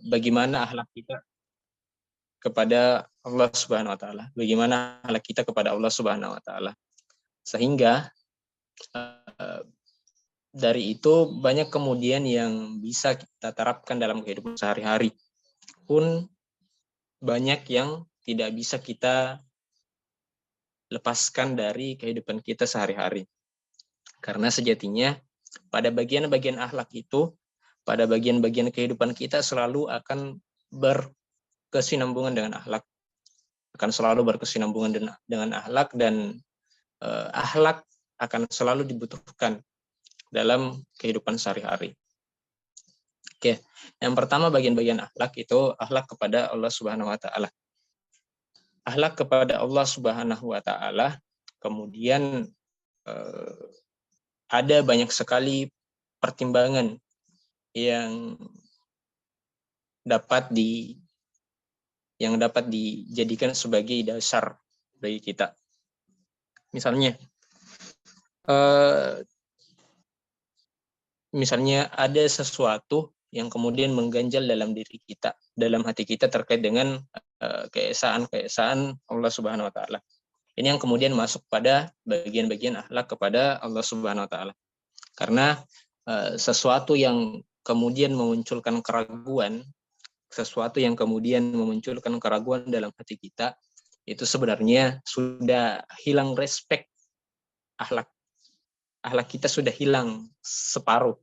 bagaimana akhlak kita kepada Allah Subhanahu wa taala, bagaimana akhlak kita kepada Allah Subhanahu wa taala. Sehingga dari itu banyak kemudian yang bisa kita terapkan dalam kehidupan sehari-hari, pun banyak yang tidak bisa kita lepaskan dari kehidupan kita sehari-hari. Karena sejatinya pada bagian-bagian akhlak itu, pada bagian-bagian kehidupan kita selalu akan berkesinambungan dengan akhlak, akan selalu berkesinambungan dengan akhlak, dan akhlak akan selalu dibutuhkan dalam kehidupan sehari-hari. Oke, yang pertama bagian-bagian akhlak itu akhlak kepada Allah Subhanahu wa taala. Akhlak kepada Allah Subhanahu wa taala kemudian ada banyak sekali pertimbangan yang dapat dijadikan sebagai dasar bagi kita. Misalnya ada sesuatu yang kemudian mengganjal dalam diri kita, dalam hati kita terkait dengan keesaan Allah Subhanahu wa taala. Ini yang kemudian masuk pada bagian-bagian akhlak kepada Allah Subhanahu wa taala. Karena sesuatu yang kemudian memunculkan keraguan, dalam hati kita, itu sebenarnya sudah hilang respect akhlak. Akhlak kita sudah hilang separuh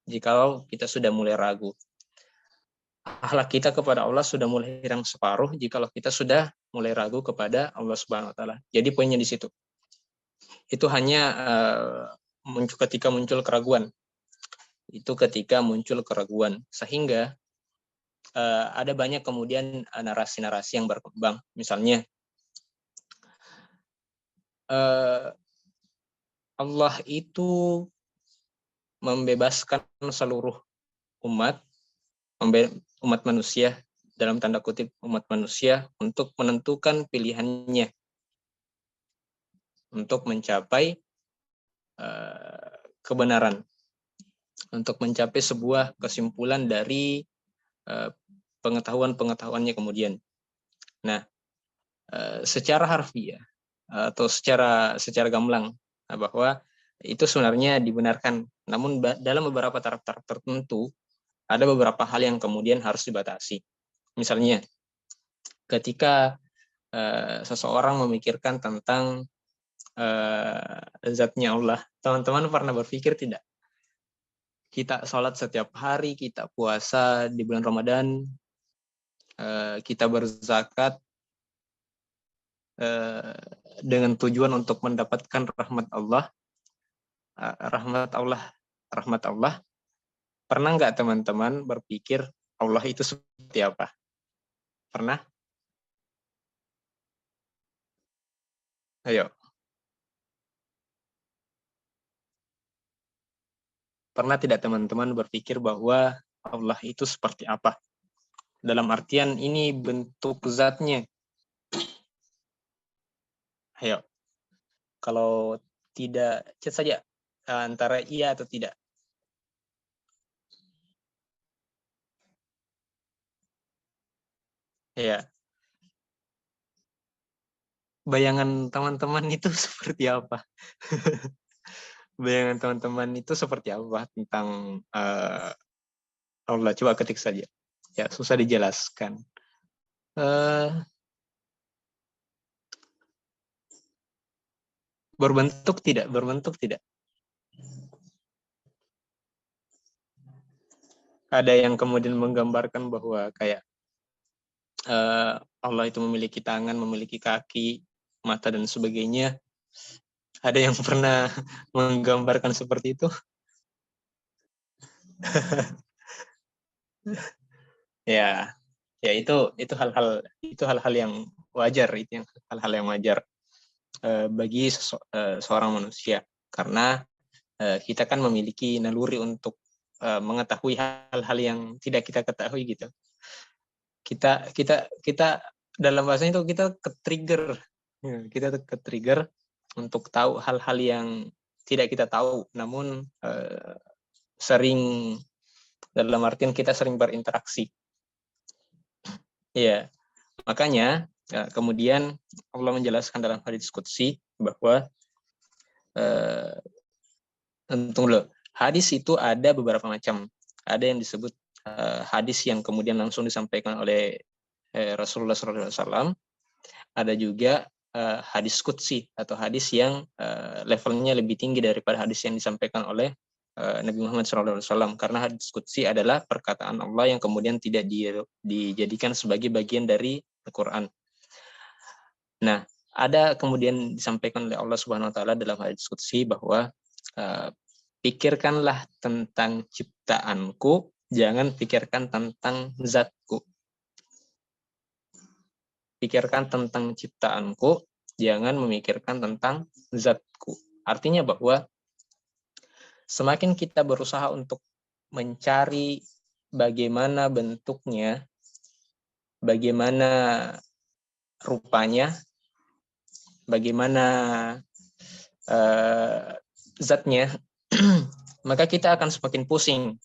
jikalau kita sudah mulai ragu. Akhlak kita kepada Allah sudah mulai hilang separuh jikalau kita sudah mulai ragu kepada Allah Subhanahu wa taala. Jadi poinnya di situ. Itu hanya ketika muncul keraguan. Sehingga ada banyak kemudian narasi-narasi yang berkembang. Misalnya Allah itu membebaskan seluruh umat manusia, dalam tanda kutip umat manusia, untuk menentukan pilihannya untuk mencapai kebenaran, untuk mencapai sebuah kesimpulan dari pengetahuannya kemudian. Nah, secara harfiah atau secara gamblang, bahwa itu sebenarnya dibenarkan, namun dalam beberapa taraf-taraf tertentu ada beberapa hal yang kemudian harus dibatasi. Misalnya ketika seseorang memikirkan tentang zatnya Allah, teman-teman pernah berpikir tidak? Kita sholat setiap hari, kita puasa di bulan Ramadan, kita berzakat dengan tujuan untuk mendapatkan rahmat Allah. Pernah nggak teman-teman berpikir Allah itu seperti apa? Pernah? Ayo. Pernah tidak teman-teman berpikir bahwa Allah itu seperti apa? Dalam artian ini bentuk zatnya. Ayo. Kalau tidak, chat saja antara iya atau tidak. Ya. Bayangan teman-teman itu seperti apa? Bayangan teman-teman itu seperti apa tentang Allah? Coba ketik saja. Ya, susah dijelaskan. Berbentuk tidak? Ada yang kemudian menggambarkan bahwa kayak Allah itu memiliki tangan, memiliki kaki, mata, dan sebagainya. Ada yang pernah menggambarkan seperti itu? Ya itu hal-hal yang wajar, hal-hal yang wajar bagi seorang manusia, karena kita kan memiliki naluri untuk mengetahui hal-hal yang tidak kita ketahui gitu. Kita dalam bahasa itu kita ke-trigger untuk tahu hal-hal yang tidak kita tahu, namun dalam artian kita sering berinteraksi Ya, makanya kemudian Allah menjelaskan dalam hadits qudsi bahwa tunggu, hadis itu ada beberapa macam. Ada yang disebut hadis yang kemudian langsung disampaikan oleh Rasulullah SAW. Ada juga hadis qudsi atau hadis yang levelnya lebih tinggi daripada hadis yang disampaikan oleh Nabi Muhammad SAW. Karena hadis qudsi adalah perkataan Allah yang kemudian tidak dijadikan sebagai bagian dari Al-Quran. Nah, ada kemudian disampaikan oleh Allah Subhanahu Wa Taala dalam hadis qudsi bahwa pikirkanlah tentang ciptaanku, jangan pikirkan tentang zatku. Pikirkan tentang ciptaanku, jangan memikirkan tentang zatku. Artinya bahwa semakin kita berusaha untuk mencari bagaimana bentuknya, bagaimana rupanya, bagaimana zatnya, maka kita akan semakin pusing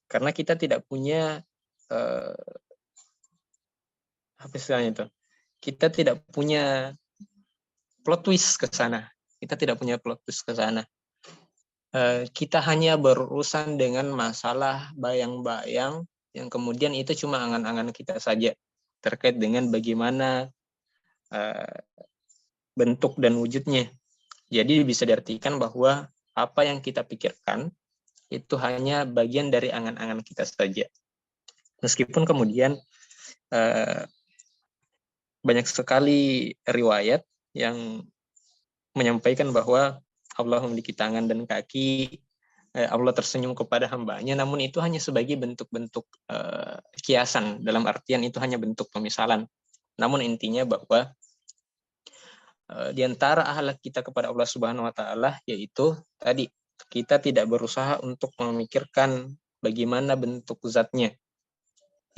karena kita tidak punya apa istilahnya itu? Kita tidak punya plot twist ke sana. Kita tidak punya plot twist ke sana. Kita hanya berurusan dengan masalah bayang-bayang yang kemudian itu cuma angan-angan kita saja terkait dengan bagaimana bentuk dan wujudnya. Jadi bisa diartikan bahwa apa yang kita pikirkan itu hanya bagian dari angan-angan kita saja. Meskipun kemudian banyak sekali riwayat yang menyampaikan bahwa Allah memiliki tangan dan kaki, Allah tersenyum kepada hambanya, namun itu hanya sebagai bentuk-bentuk kiasan, dalam artian itu hanya bentuk pemisalan. Namun intinya bahwa di antara akhlak kita kepada Allah Subhanahu Wa Taala yaitu tadi kita tidak berusaha untuk memikirkan bagaimana bentuk zatnya.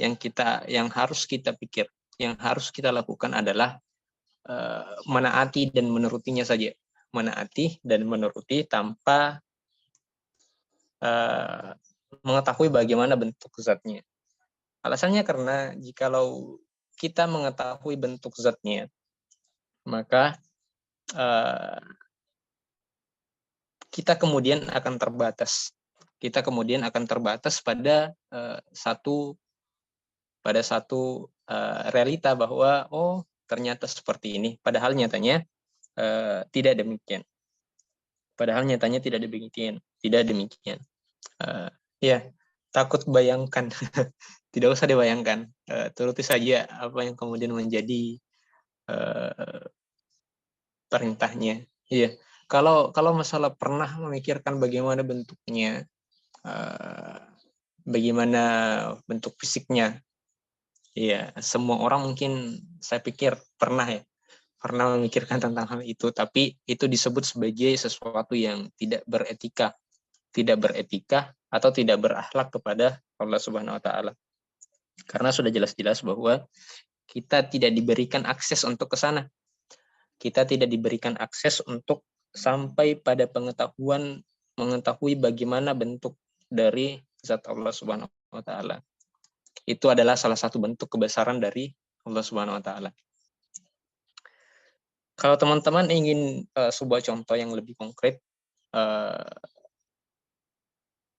Yang harus kita pikir, yang harus kita lakukan adalah menaati dan menurutinya saja, menaati dan menuruti tanpa mengetahui bagaimana bentuk zatnya. Alasannya karena jikalau kita mengetahui bentuk zatnya, maka kita kemudian akan terbatas. Kita kemudian akan terbatas pada satu realita bahwa ternyata seperti ini. Padahal nyatanya tidak demikian. Padahal nyatanya tidak demikian. Tidak demikian. Ya, takut bayangkan. Tidak usah dibayangkan. Turuti saja apa yang kemudian menjadi perintahnya. Iya. Kalau masalah pernah memikirkan bagaimana bentuknya, bagaimana bentuk fisiknya, iya, semua orang mungkin saya pikir pernah memikirkan tentang hal itu, tapi itu disebut sebagai sesuatu yang tidak beretika atau tidak berakhlak kepada Allah Subhanahu Wa Taala. Karena sudah jelas-jelas bahwa kita tidak diberikan akses untuk ke sana. Kita tidak diberikan akses untuk sampai pada mengetahui bagaimana bentuk dari zat Allah Subhanahu Wa Taala. Itu adalah salah satu bentuk kebesaran dari Allah Subhanahu Wa Taala. Kalau teman-teman ingin sebuah contoh yang lebih konkret,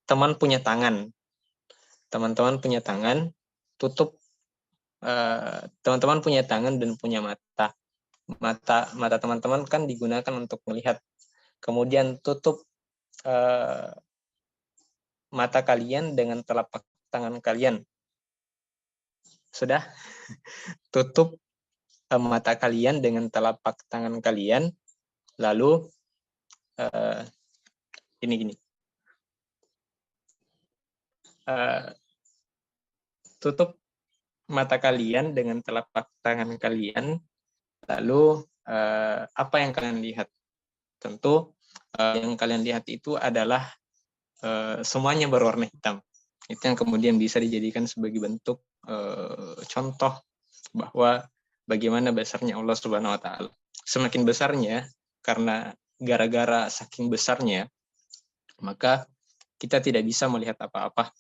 teman-teman punya tangan, tutup. Teman-teman punya tangan dan punya mata. Mata teman-teman kan digunakan untuk melihat. Kemudian tutup mata kalian dengan telapak tangan kalian. Sudah? Tutup mata kalian dengan telapak tangan kalian, lalu gini. Tutup mata kalian dengan telapak tangan kalian, lalu apa yang kalian lihat? Tentu yang kalian lihat itu adalah semuanya berwarna hitam. Itu yang kemudian bisa dijadikan sebagai bentuk contoh bahwa bagaimana besarnya Allah Subhanahu Wa Taala. Semakin besarnya, karena gara-gara saking besarnya, maka kita tidak bisa melihat apa-apa.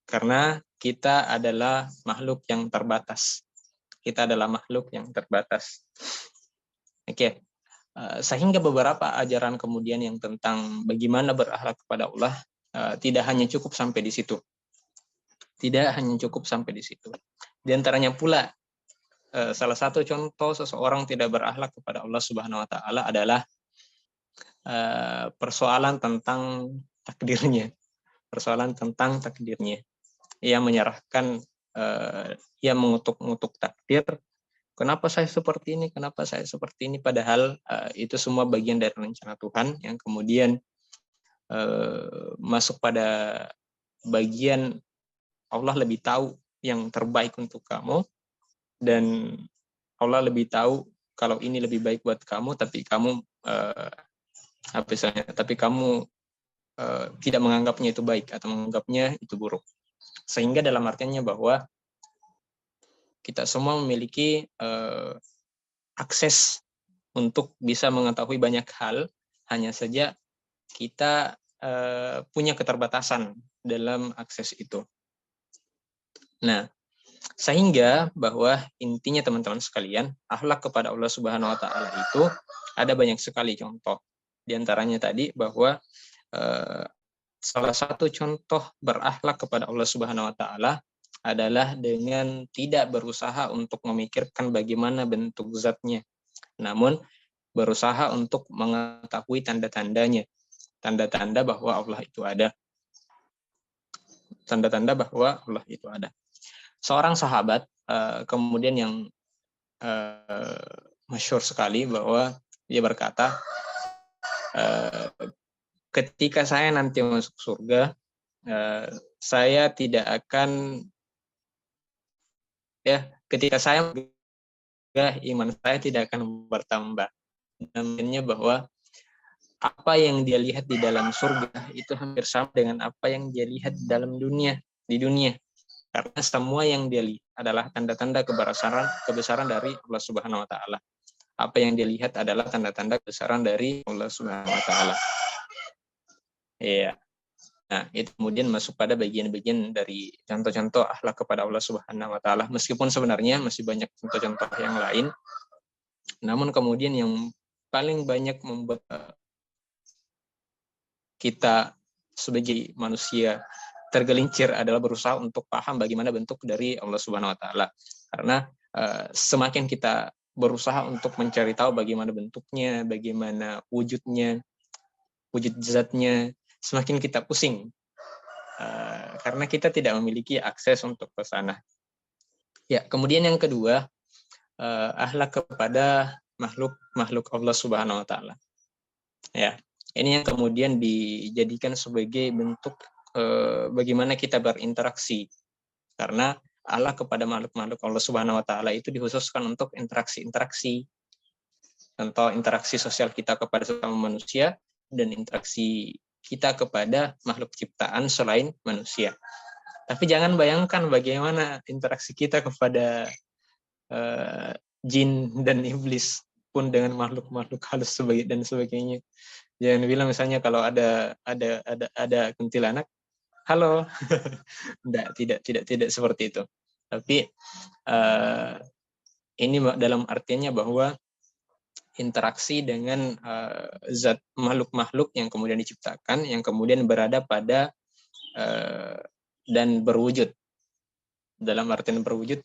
Karena kita adalah makhluk yang terbatas. Kita adalah makhluk yang terbatas. Oke. Sehingga beberapa ajaran kemudian yang tentang bagaimana berakhlak kepada Allah tidak hanya cukup sampai di situ. Tidak hanya cukup sampai di situ. Di antaranya pula salah satu contoh seseorang tidak berakhlak kepada Allah Subhanahu wa taala adalah persoalan tentang takdirnya. Persoalan tentang takdirnya. Ia menyerahkan, ia mengutuk-ngutuk takdir. Kenapa saya seperti ini? Kenapa saya seperti ini? Padahal itu semua bagian dari rencana Tuhan yang kemudian masuk pada bagian Allah lebih tahu yang terbaik untuk kamu, dan Allah lebih tahu kalau ini lebih baik buat kamu, tapi kamu tidak menganggapnya itu baik atau menganggapnya itu buruk. Sehingga dalam artiannya bahwa kita semua memiliki akses untuk bisa mengetahui banyak hal, hanya saja kita punya keterbatasan dalam akses itu. Nah, sehingga bahwa intinya teman-teman sekalian, akhlak kepada Allah Subhanahu wa taala itu ada banyak sekali contoh. Di antaranya tadi bahwa salah satu contoh berakhlak kepada Allah Subhanahu wa taala adalah dengan tidak berusaha untuk memikirkan bagaimana bentuk zatnya, namun berusaha untuk mengetahui tanda-tandanya, tanda-tanda bahwa Allah itu ada. Tanda-tanda bahwa Allah itu ada. Seorang sahabat kemudian yang masyhur sekali bahwa dia berkata, ketika saya nanti masuk surga, saya tidak akan ketika saya iman saya tidak akan bertambah. Namanya bahwa apa yang dia lihat di dalam surga itu hampir sama dengan apa yang dia lihat di dalam dunia, di dunia. Karena semua yang dia lihat adalah tanda-tanda kebesaran dari Allah Subhanahu wa taala. Apa yang dia lihat adalah tanda-tanda kebesaran dari Allah Subhanahu wa taala. Iya. Nah, itu kemudian masuk pada bagian-bagian dari contoh-contoh akhlak kepada Allah Subhanahu wa taala. Meskipun sebenarnya masih banyak contoh-contoh yang lain, namun kemudian yang paling banyak membuat kita sebagai manusia tergelincir adalah berusaha untuk paham bagaimana bentuk dari Allah Subhanahu wa taala. Karena semakin kita berusaha untuk mencari tahu bagaimana bentuknya, bagaimana wujudnya, wujud zatnya, semakin kita pusing. Karena kita tidak memiliki akses untuk ke sana. Ya, kemudian yang kedua, akhlak kepada makhluk Allah Subhanahu wa taala. Ya, ini yang kemudian dijadikan sebagai bentuk bagaimana kita berinteraksi. Karena Allah kepada makhluk-makhluk Allah Subhanahu wa taala itu dikhususkan untuk interaksi-interaksi. Contoh interaksi sosial kita kepada sesama manusia dan interaksi kita kepada makhluk ciptaan selain manusia. Tapi jangan bayangkan bagaimana interaksi kita kepada jin dan iblis pun dengan makhluk-makhluk halus dan sebagainya. Jangan bilang misalnya kalau ada kuntilanak, halo. tidak seperti itu. Tapi ini dalam artinya bahwa interaksi dengan zat makhluk-makhluk yang kemudian diciptakan, yang kemudian berada pada dan berwujud. Dalam artian berwujud,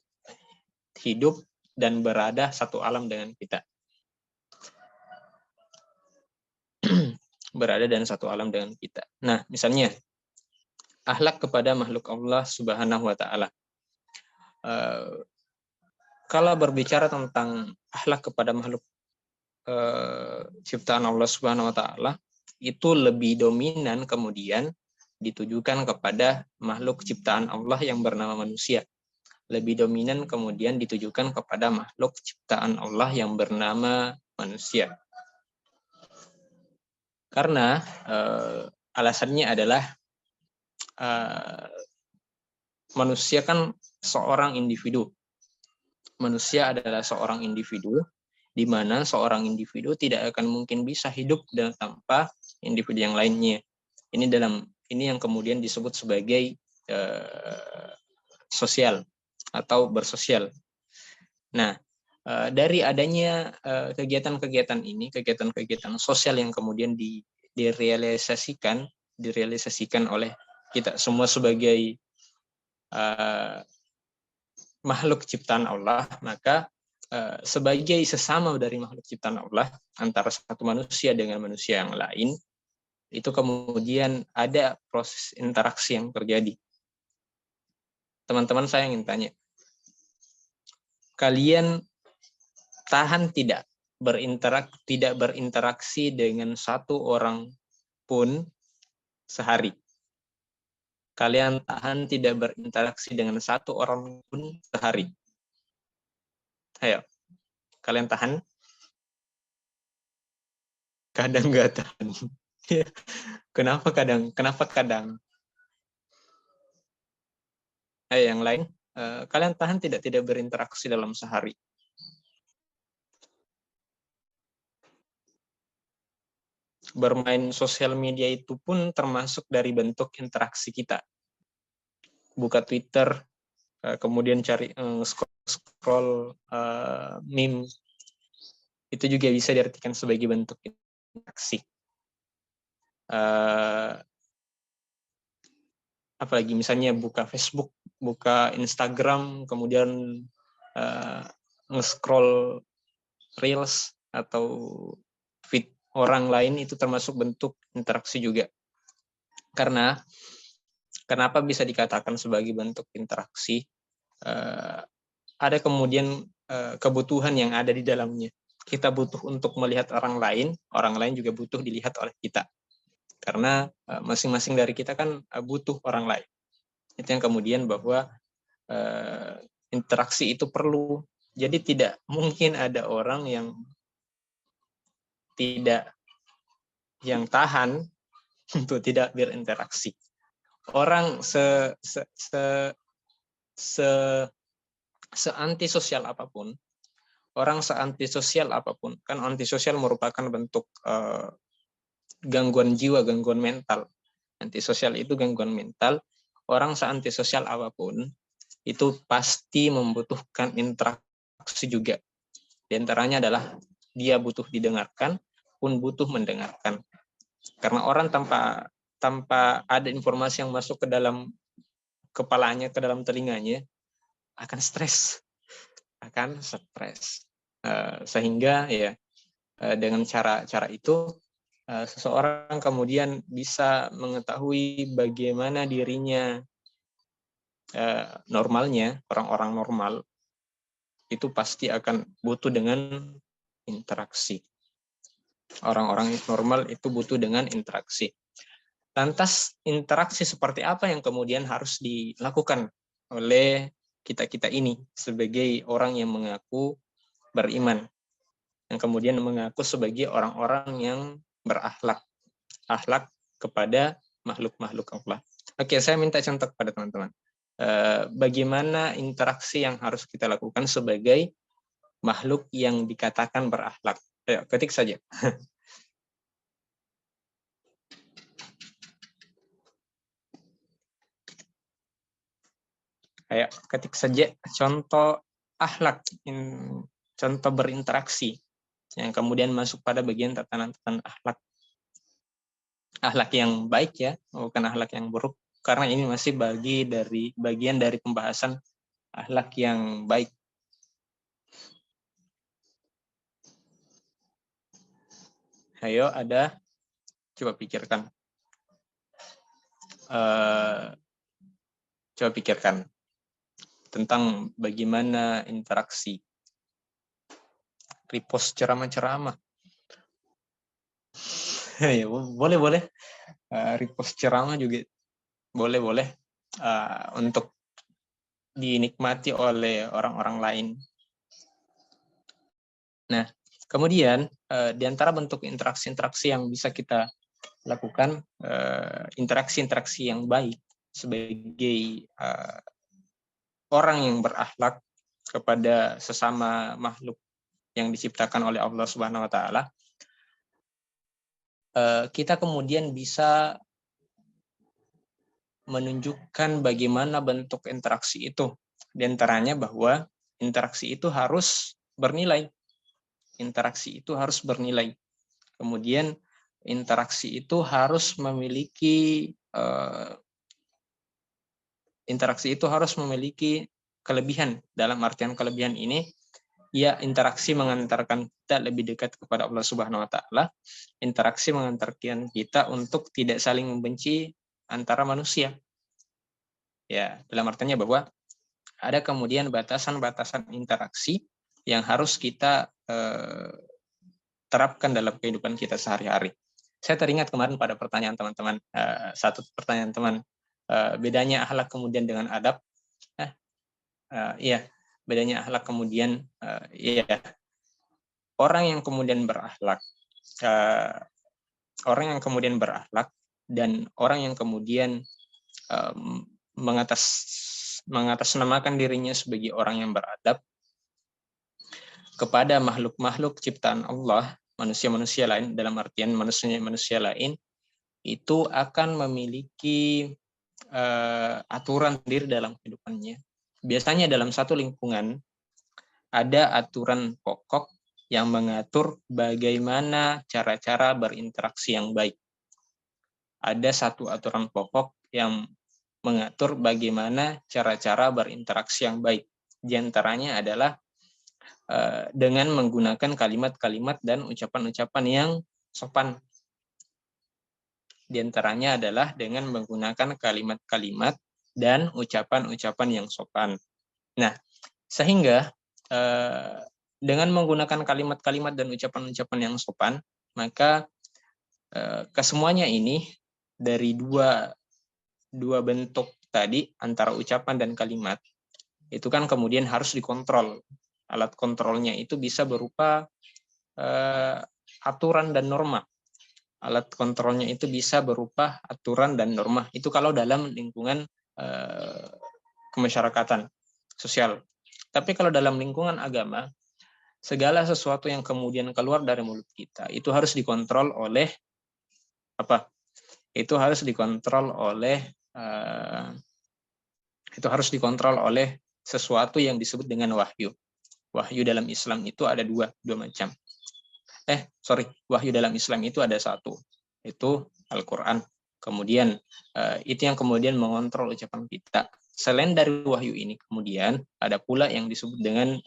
hidup dan berada satu alam dengan kita. Berada dan satu alam dengan kita. Nah, misalnya akhlak kepada makhluk Allah Subhanahu wa taala. Kalau berbicara tentang akhlak kepada makhluk ciptaan Allah Subhanahu wa taala, itu lebih dominan kemudian ditujukan kepada makhluk ciptaan Allah yang bernama manusia. Lebih dominan kemudian ditujukan kepada makhluk ciptaan Allah yang bernama manusia. Karena alasannya adalah manusia kan seorang individu. Manusia adalah seorang individu, di mana seorang individu tidak akan mungkin bisa hidup tanpa individu yang lainnya. Ini yang kemudian disebut sebagai sosial atau bersosial. Nah, dari adanya kegiatan-kegiatan ini, kegiatan-kegiatan sosial yang kemudian direalisasikan oleh kita semua sebagai makhluk ciptaan Allah, maka sebagai sesama dari makhluk ciptaan Allah, antara satu manusia dengan manusia yang lain, itu kemudian ada proses interaksi yang terjadi. Teman-teman, saya ingin tanya, kalian tahan tidak berinteraksi dengan satu orang pun sehari? Kalian tahan tidak berinteraksi dengan satu orang pun sehari? Ayo, kalian tahan? Kadang nggak tahan. Kenapa kadang? Kenapa kadang? Ayo, yang lain, kalian tahan tidak berinteraksi dalam sehari? Bermain sosial media itu pun termasuk dari bentuk interaksi kita. Buka Twitter, kemudian cari scroll meme, itu juga bisa diartikan sebagai bentuk interaksi. Apalagi misalnya buka Facebook, buka Instagram, kemudian nge-scroll reels atau feed orang lain, itu termasuk bentuk interaksi juga. Karena kenapa bisa dikatakan sebagai bentuk interaksi? Ada kemudian kebutuhan yang ada di dalamnya. Kita butuh untuk melihat orang lain juga butuh dilihat oleh kita. Karena masing-masing dari kita kan butuh orang lain. Itu yang kemudian bahwa interaksi itu perlu. Jadi tidak mungkin ada orang yang tahan untuk tidak berinteraksi. Orang se-antisosial apapun, kan antisosial merupakan bentuk gangguan jiwa, gangguan mental. Antisosial itu gangguan mental. Orang seantisosial apapun itu pasti membutuhkan interaksi juga. Di antaranya adalah dia butuh didengarkan, pun butuh mendengarkan. Karena orang tanpa ada informasi yang masuk ke dalam kepalanya, ke dalam telinganya, akan stres. Sehingga ya dengan cara itu seseorang kemudian bisa mengetahui bagaimana dirinya. Normalnya orang-orang normal itu pasti akan butuh dengan interaksi. Orang-orang normal itu butuh dengan interaksi. Lantas interaksi seperti apa yang kemudian harus dilakukan oleh kita-kita ini sebagai orang yang mengaku beriman, yang kemudian mengaku sebagai orang-orang yang berakhlak, akhlak kepada makhluk-makhluk Allah. Oke, saya minta contoh kepada teman-teman. Bagaimana interaksi yang harus kita lakukan sebagai makhluk yang dikatakan berakhlak. Ayo, ketik saja. Ayo, ketik saja contoh akhlak, contoh berinteraksi yang kemudian masuk pada bagian tatanan-tatanan akhlak. Akhlak yang baik ya, bukan akhlak yang buruk. Karena ini masih bagian dari pembahasan akhlak yang baik. Ayo, ada, coba pikirkan. Coba pikirkan tentang bagaimana interaksi. Repost ceramah-ceramah. Ya, boleh. Repost ceramah juga boleh. Untuk dinikmati oleh orang-orang lain. Nah, kemudian di antara bentuk interaksi-interaksi yang bisa kita lakukan, interaksi-interaksi yang baik sebagai orang yang berakhlak kepada sesama makhluk yang diciptakan oleh Allah Subhanahu wa taala, kita kemudian bisa menunjukkan bagaimana bentuk interaksi itu. Di antaranya bahwa interaksi itu harus bernilai. Interaksi itu harus bernilai. Kemudian interaksi itu harus memiliki kelebihan. Dalam artian kelebihan ini, ya, interaksi mengantarkan kita lebih dekat kepada Allah Subhanahu wa taala. Interaksi mengantarkan kita untuk tidak saling membenci antara manusia. Ya, dalam artinya bahwa ada kemudian batasan-batasan interaksi yang harus kita terapkan dalam kehidupan kita sehari-hari. Saya teringat kemarin pada pertanyaan teman-teman, satu pertanyaan teman, bedanya akhlak kemudian dengan adab. Iya, bedanya akhlak kemudian, iya, orang yang kemudian berakhlak, dan orang yang kemudian mengatasnamakan dirinya sebagai orang yang beradab kepada makhluk-makhluk ciptaan Allah, manusia-manusia lain, dalam artian manusia lain, itu akan memiliki aturan sendiri dalam kehidupannya. Biasanya dalam satu lingkungan ada aturan pokok yang mengatur bagaimana cara-cara berinteraksi yang baik. Ada satu aturan pokok yang mengatur bagaimana cara-cara berinteraksi yang baik. Di antaranya adalah dengan menggunakan kalimat-kalimat dan ucapan-ucapan yang sopan. Di antaranya adalah dengan menggunakan kalimat-kalimat dan ucapan-ucapan yang sopan. Nah, sehingga dengan menggunakan kalimat-kalimat dan ucapan-ucapan yang sopan, maka kesemuanya ini dari dua bentuk tadi, antara ucapan dan kalimat, itu kan kemudian harus dikontrol. Alat kontrolnya itu bisa berupa aturan dan norma. Alat kontrolnya itu bisa berupa aturan dan norma. Itu kalau dalam lingkungan kemasyarakatan sosial. Tapi kalau dalam lingkungan agama, segala sesuatu yang kemudian keluar dari mulut kita itu harus dikontrol oleh apa? Itu harus dikontrol oleh sesuatu yang disebut dengan wahyu. Wahyu dalam Islam itu ada dua macam. Wahyu dalam Islam itu ada satu, itu Al-Quran. Kemudian itu yang kemudian mengontrol ucapan kita. Selain dari wahyu ini, kemudian ada pula yang disebut dengan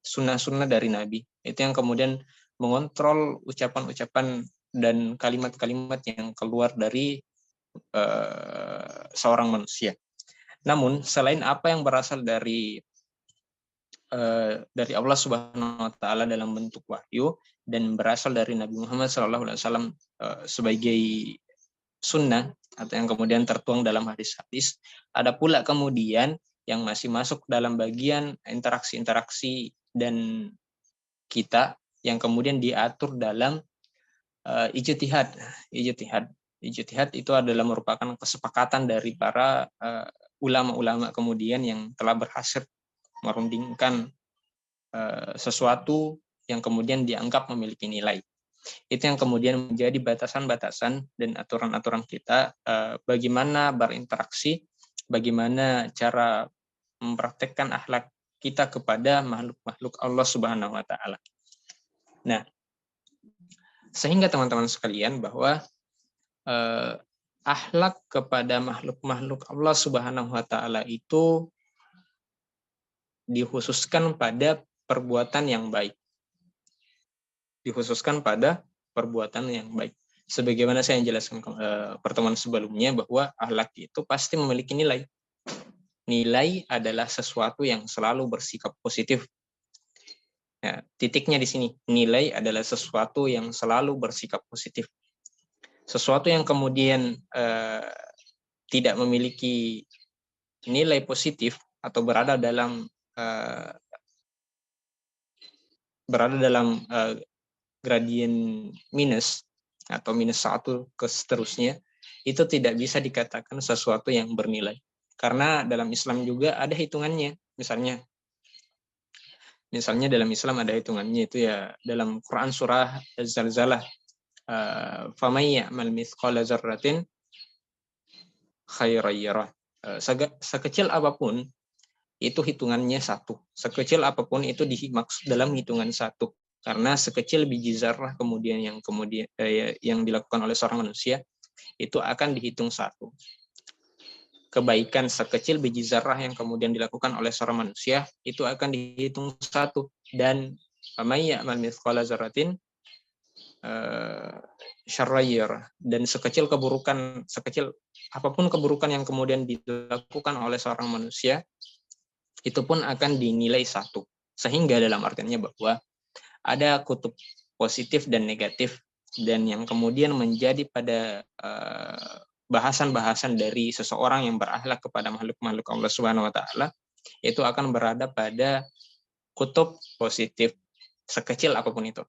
sunnah-sunnah dari Nabi. Itu yang kemudian mengontrol ucapan-ucapan dan kalimat-kalimat yang keluar dari seorang manusia. Namun, selain apa yang berasal dari Allah Subhanahu wa taala dalam bentuk wahyu dan berasal dari Nabi Muhammad SAW sebagai sunnah atau yang kemudian tertuang dalam hadis-hadis, ada pula kemudian yang masih masuk dalam bagian interaksi-interaksi dan kita yang kemudian diatur dalam ijtihad. Ijtihad itu adalah merupakan kesepakatan dari para ulama-ulama kemudian yang telah berhasil merundingkan sesuatu yang kemudian dianggap memiliki nilai. Itu yang kemudian menjadi batasan-batasan dan aturan-aturan kita bagaimana berinteraksi, bagaimana cara mempraktekkan akhlak kita kepada makhluk-makhluk Allah Subhanahu wa taala. Nah, sehingga teman-teman sekalian bahwa akhlak kepada makhluk-makhluk Allah Subhanahu wa taala itu dikhususkan pada perbuatan yang baik. Dikhususkan pada perbuatan yang baik. Sebagaimana saya jelaskan pertemuan sebelumnya bahwa akhlak itu pasti memiliki nilai. Nilai adalah sesuatu yang selalu bersikap positif. Nah, titiknya di sini. Nilai adalah sesuatu yang selalu bersikap positif. Sesuatu yang kemudian tidak memiliki nilai positif atau berada dalam gradien minus atau -1 ke seterusnya, itu tidak bisa dikatakan sesuatu yang bernilai. Karena dalam Islam juga ada hitungannya. Misalnya dalam Islam ada hitungannya, itu ya dalam Quran surah Az-Zalzalah, faman ya'mal mithqala dzarratin khairan yarah. Sekecil apapun itu hitungannya satu. Sekecil apapun itu dimaksud dalam hitungan satu. Karena sekecil biji zarrah yang dilakukan oleh seorang manusia itu akan dihitung satu. Kebaikan sekecil biji zarrah yang kemudian dilakukan oleh seorang manusia itu akan dihitung satu. Dan may ya'mal mithqala dzarratin syarrayr, dan sekecil apapun keburukan yang kemudian dilakukan oleh seorang manusia itu pun akan dinilai satu. Sehingga dalam artiannya bahwa ada kutub positif dan negatif, dan yang kemudian menjadi pada bahasan-bahasan dari seseorang yang berakhlak kepada makhluk-makhluk Allah Subhanahu wa taala itu akan berada pada kutub positif sekecil apapun itu.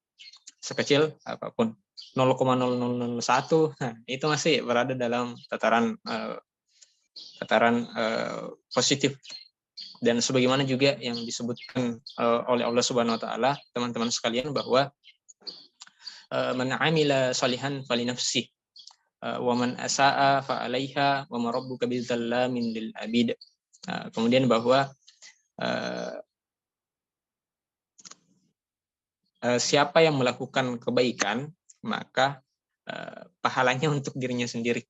Sekecil apapun 0,0001, nah, itu masih berada dalam tataran positif. Dan sebagaimana juga yang disebutkan oleh Allah Subhanahu wa taala, teman-teman sekalian, bahwa man 'amila shalihan falinafsih wa man asaa fa 'alaiha wa ma rabbuka bizzallamin lil 'abid. Kemudian bahwa siapa yang melakukan kebaikan maka pahalanya untuk dirinya sendiri.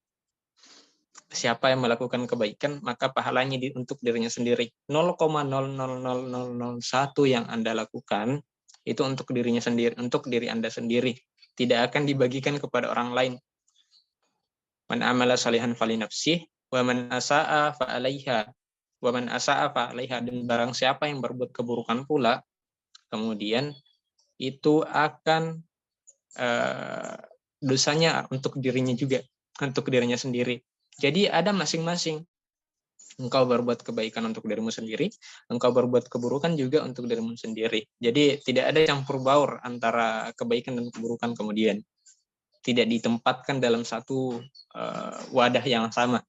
Siapa yang melakukan kebaikan maka pahalanya untuk dirinya sendiri. 0,000001 yang Anda lakukan itu untuk dirinya sendiri, untuk diri Anda sendiri. Tidak akan dibagikan kepada orang lain. Man amala salihan falinafsih wa man asaa fa 'alaiha wa man asaa fa 'alaiha. Dan barang siapa yang berbuat keburukan pula kemudian itu akan dosanya untuk dirinya juga, untuk dirinya sendiri. Jadi ada masing-masing. Engkau berbuat kebaikan untuk dirimu sendiri, engkau berbuat keburukan juga untuk dirimu sendiri. Jadi tidak ada campur baur antara kebaikan dan keburukan kemudian. Tidak ditempatkan dalam satu wadah yang sama.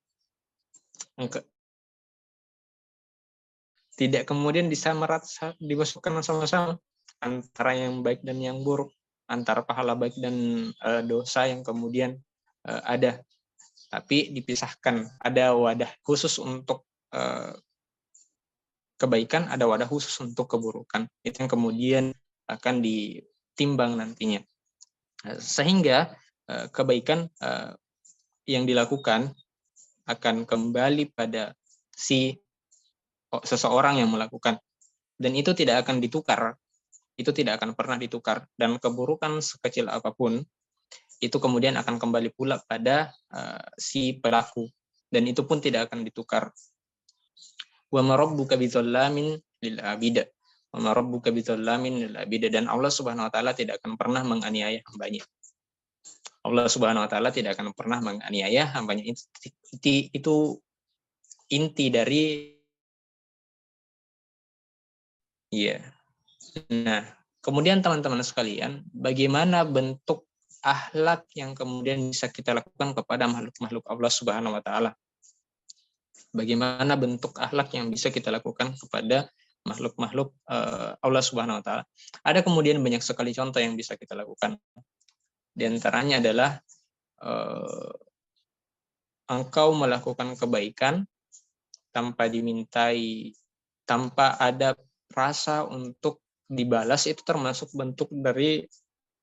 Tidak kemudian dimasukkan sama-sama antara yang baik dan yang buruk, antara pahala baik dan dosa yang kemudian ada. Tapi dipisahkan, ada wadah khusus untuk kebaikan, ada wadah khusus untuk keburukan. Itu yang kemudian akan ditimbang nantinya. Sehingga kebaikan yang dilakukan akan kembali pada seseorang yang melakukan. Dan itu tidak akan ditukar. Itu tidak akan pernah ditukar. Dan keburukan sekecil apapun itu kemudian akan kembali pula pada si pelaku, dan itu pun tidak akan ditukar. Wa ma rabbuka bizallamin lil 'abid. Wa ma rabbuka bizallamin lil 'abid. Dan Allah Subhanahu wa taala tidak akan pernah menganiaya hambanya. Allah Subhanahu wa taala tidak akan pernah menganiaya hambanya. Itu inti dari Nah, kemudian teman-teman sekalian, bagaimana bentuk akhlak yang kemudian bisa kita lakukan kepada makhluk-makhluk Allah Subhanahu wa taala? Bagaimana bentuk akhlak yang bisa kita lakukan kepada makhluk-makhluk Allah Subhanahu wa taala? Ada kemudian banyak sekali contoh yang bisa kita lakukan. Di antaranya adalah engkau melakukan kebaikan tanpa ada rasa untuk dibalas, itu termasuk bentuk dari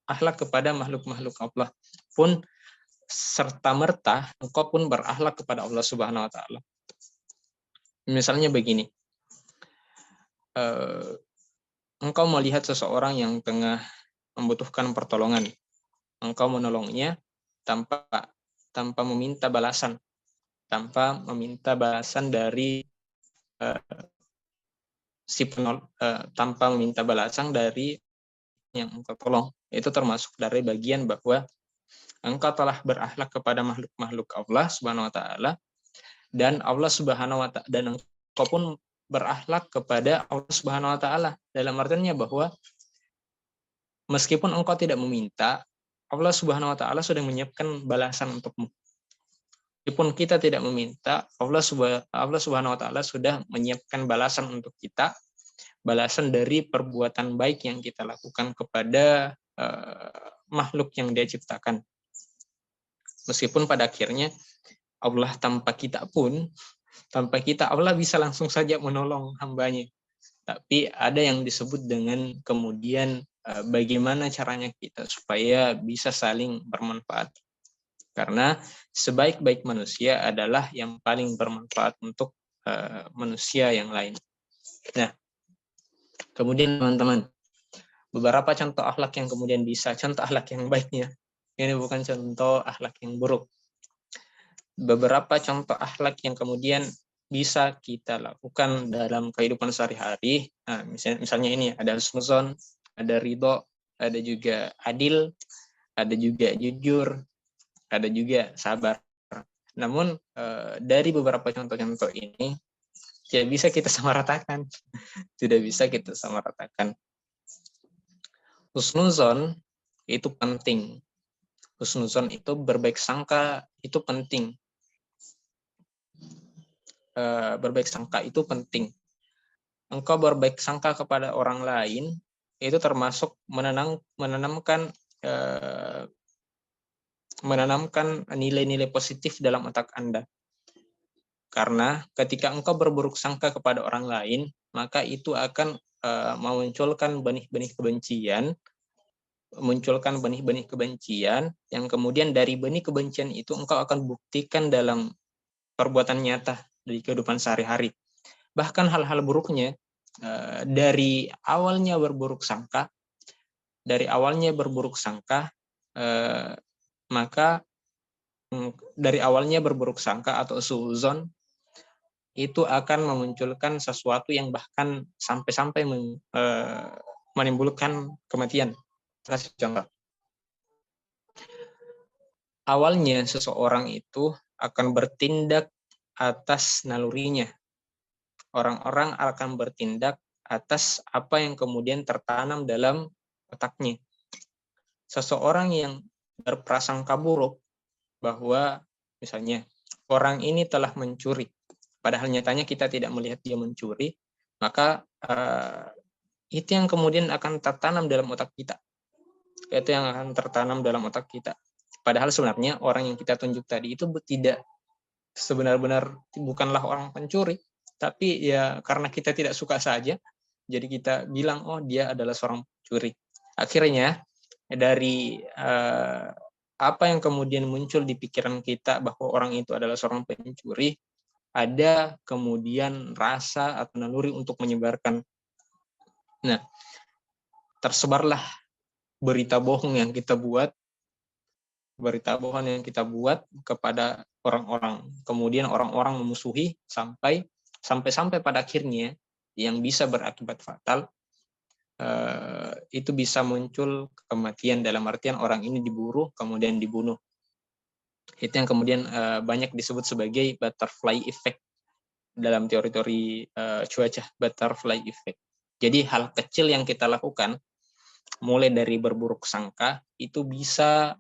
akhlak kepada makhluk-makhluk Allah. Pun serta-merta engkau pun berakhlak kepada Allah Subhanahu wa taala. Misalnya begini, engkau melihat seseorang yang tengah membutuhkan pertolongan, engkau menolongnya tanpa meminta balasan, dari tanpa meminta balasan dari yang engkau tolong. Itu termasuk dari bagian bahwa engkau telah berakhlak kepada makhluk-makhluk Allah Subhanahu wa taala, dan Allah Subhanahu wa taala, dan engkau pun berakhlak kepada Allah Subhanahu wa taala. Dalam artinya bahwa meskipun engkau tidak meminta, Allah Subhanahu wa taala sudah menyiapkan balasan untukmu. Meskipun kita tidak meminta, Allah Subhanahu wa taala sudah menyiapkan balasan untuk kita, balasan dari perbuatan baik yang kita lakukan kepada makhluk yang Dia ciptakan. Meskipun pada akhirnya Allah tanpa kita pun Tanpa kita, Allah bisa langsung saja menolong hambanya. Tapi ada yang disebut dengan kemudian bagaimana caranya kita supaya bisa saling bermanfaat. Karena sebaik-baik manusia adalah yang paling bermanfaat untuk manusia yang lain. Nah, kemudian teman-teman, beberapa contoh akhlak yang kemudian bisa, contoh akhlak yang baiknya, ini bukan contoh akhlak yang buruk. Beberapa contoh akhlak yang kemudian bisa kita lakukan dalam kehidupan sehari-hari. Nah, misalnya ini ada husnuzon, ada ridho, ada juga adil, ada juga jujur, ada juga sabar. Namun dari beberapa contoh-contoh ini tidak bisa kita samaratakan, tidak bisa kita samaratakan. Husnuzon itu penting. Husnuzon itu berbaik sangka itu penting. Berbaik sangka itu penting. Engkau berbaik sangka kepada orang lain itu termasuk menanamkan nilai-nilai positif dalam otak Anda. Karena ketika engkau berburuk sangka kepada orang lain, maka itu akan memunculkan benih-benih kebencian, yang kemudian dari benih kebencian itu engkau akan buktikan dalam perbuatan nyata di kehidupan sehari-hari. Bahkan hal-hal buruknya dari awalnya berburuk sangka, maka dari awalnya berburuk sangka atau suuzon itu akan memunculkan sesuatu yang bahkan sampai-sampai menimbulkan kematian. Kasih contoh. Awalnya seseorang itu akan bertindak atas nalurinya. Orang-orang akan bertindak atas apa yang kemudian tertanam dalam otaknya. Seseorang yang berprasangka buruk bahwa misalnya orang ini telah mencuri, padahal nyatanya kita tidak melihat dia mencuri, maka itu yang kemudian akan tertanam dalam otak kita. Itu yang akan tertanam dalam otak kita. Padahal sebenarnya orang yang kita tunjuk tadi itu tidak sebenar-benar bukanlah orang pencuri, tapi ya karena kita tidak suka saja, jadi kita bilang oh dia adalah seorang pencuri. Akhirnya dari apa yang kemudian muncul di pikiran kita bahwa orang itu adalah seorang pencuri, ada kemudian rasa atau naluri untuk menyebarkan. Nah, tersebarlah berita bohong yang kita buat kepada orang-orang. Kemudian orang-orang memusuhi sampai pada akhirnya yang bisa berakibat fatal, itu bisa muncul kematian dalam artian orang ini diburu kemudian dibunuh. Itu yang kemudian banyak disebut sebagai butterfly effect dalam teori-teori cuaca, butterfly effect. Jadi hal kecil yang kita lakukan mulai dari berburuk sangka itu bisa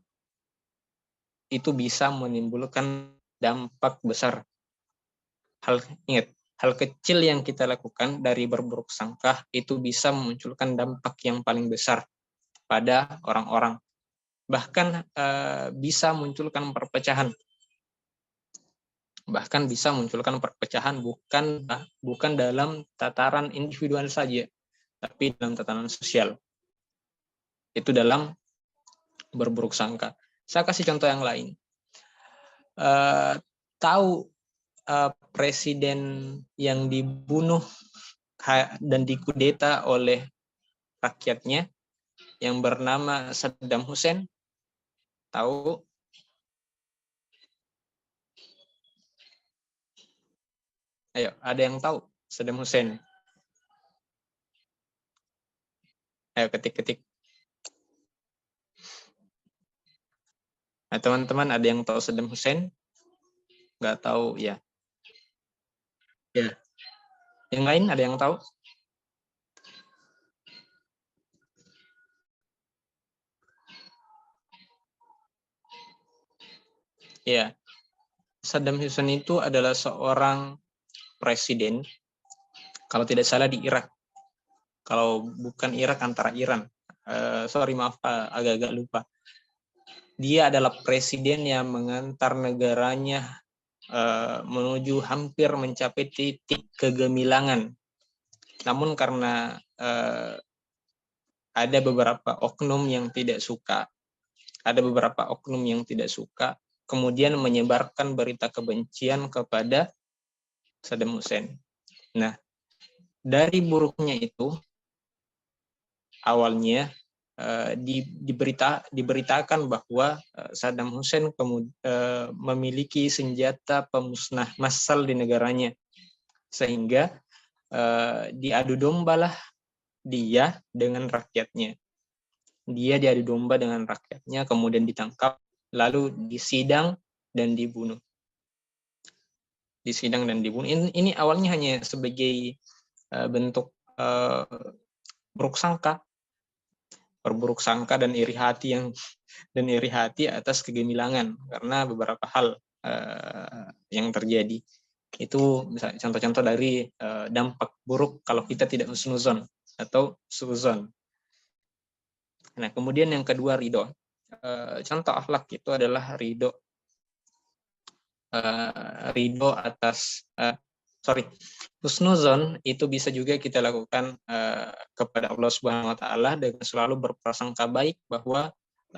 menimbulkan dampak besar. Hal kecil yang kita lakukan dari berburuk sangka itu bisa memunculkan dampak yang paling besar pada orang-orang. Bahkan bisa munculkan perpecahan. Bukan dalam tataran individual saja, tapi dalam tataran sosial. Itu dalam berburuk sangka. Saya kasih contoh yang lain. Tahu presiden yang dibunuh dan dikudeta oleh rakyatnya yang bernama Saddam Hussein? Tahu? Ayo, ada yang tahu Saddam Hussein? Ayo ketik. Nah, teman-teman ada yang tahu Saddam Hussein? Nggak tahu ya. Ya. Yang lain ada yang tahu? Ya. Saddam Hussein itu adalah seorang presiden, kalau tidak salah di Irak. Kalau bukan Irak, antara Iran. Agak-agak lupa. Dia adalah presiden yang mengantar negaranya menuju hampir mencapai titik kegemilangan. Namun karena ada beberapa oknum yang tidak suka, kemudian menyebarkan berita kebencian kepada Saddam Hussein. Nah, dari buruknya itu awalnya diberitakan bahwa Saddam Hussein memiliki senjata pemusnah massal di negaranya, sehingga diadu dombalah dia dengan rakyatnya. Kemudian ditangkap, lalu disidang dan dibunuh. Ini awalnya hanya sebagai bentuk berburuk sangka dan iri hati atas kegemilangan karena beberapa hal yang terjadi. Itu misalnya contoh-contoh dari dampak buruk kalau kita tidak husnuzon atau suuzon. Nah, kemudian yang kedua, ridho. Contoh akhlak itu adalah ridho atas husnuzon itu bisa juga kita lakukan kepada Allah Subhanahu wa taala dengan selalu berprasangka baik bahwa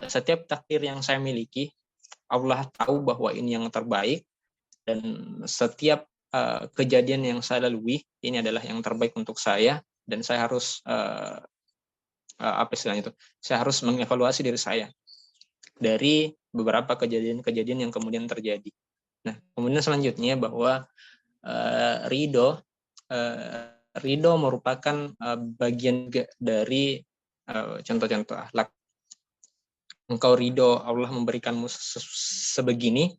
setiap takdir yang saya miliki Allah tahu bahwa ini yang terbaik, dan setiap kejadian yang saya lalui ini adalah yang terbaik untuk saya, dan saya harus saya harus mengevaluasi diri saya dari beberapa kejadian-kejadian yang kemudian terjadi. Nah, kemudian selanjutnya bahwa ridho merupakan bagian dari contoh-contoh akhlak. Engkau ridho Allah memberikanmu sebegini,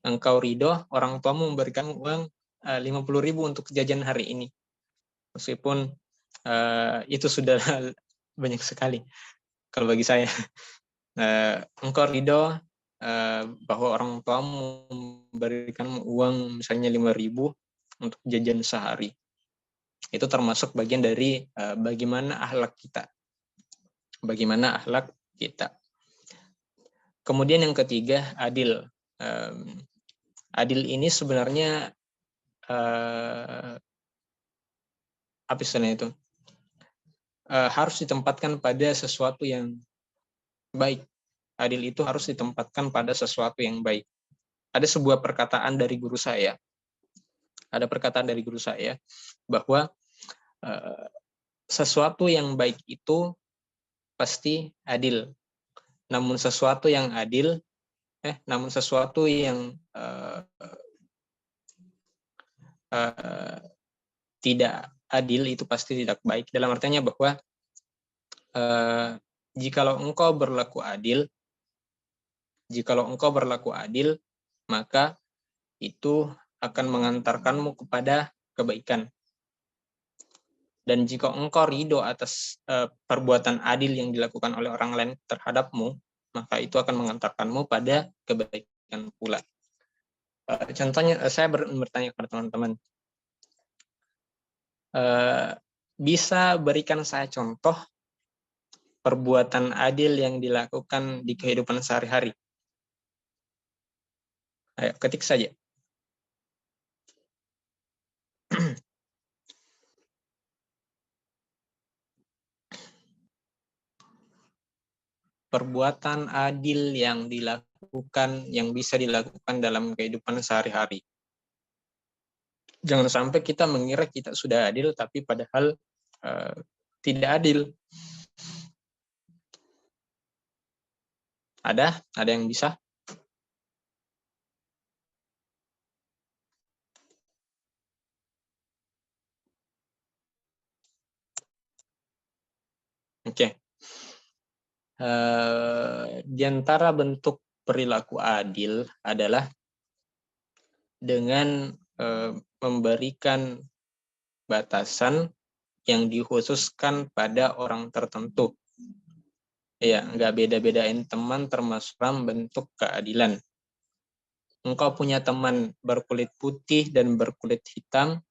engkau ridho orang tuamu memberikan uang 50.000 untuk jajan hari ini, meskipun itu sudah banyak sekali kalau bagi saya. Engkau ridho bahwa orang tuamu memberikan uang misalnya 5.000 untuk jajan sehari. Itu termasuk bagian dari bagaimana akhlak kita. Kemudian yang ketiga, adil. Adil ini sebenarnya apa istilahnya itu? Harus ditempatkan pada sesuatu yang baik. Adil itu harus ditempatkan pada sesuatu yang baik. Ada sebuah perkataan dari guru saya. Bahwa sesuatu yang baik itu pasti adil. Namun sesuatu yang tidak adil itu pasti tidak baik. Dalam artinya bahwa jikalau engkau berlaku adil, maka itu akan mengantarkanmu kepada kebaikan. Dan jika engkau ridho atas perbuatan adil yang dilakukan oleh orang lain terhadapmu, maka itu akan mengantarkanmu pada kebaikan pula. Contohnya, saya bertanya kepada teman-teman, bisa berikan saya contoh perbuatan adil yang dilakukan di kehidupan sehari-hari? Ayo, ketik saja. Perbuatan adil yang bisa dilakukan dalam kehidupan sehari-hari. Jangan sampai kita mengira kita sudah adil, tapi padahal tidak adil. Ada yang bisa? Oke. Di antara bentuk perilaku adil adalah dengan memberikan batasan yang dikhususkan pada orang tertentu. Ya, nggak beda-bedain teman, termasuk bentuk keadilan. Engkau punya teman berkulit putih dan berkulit hitam,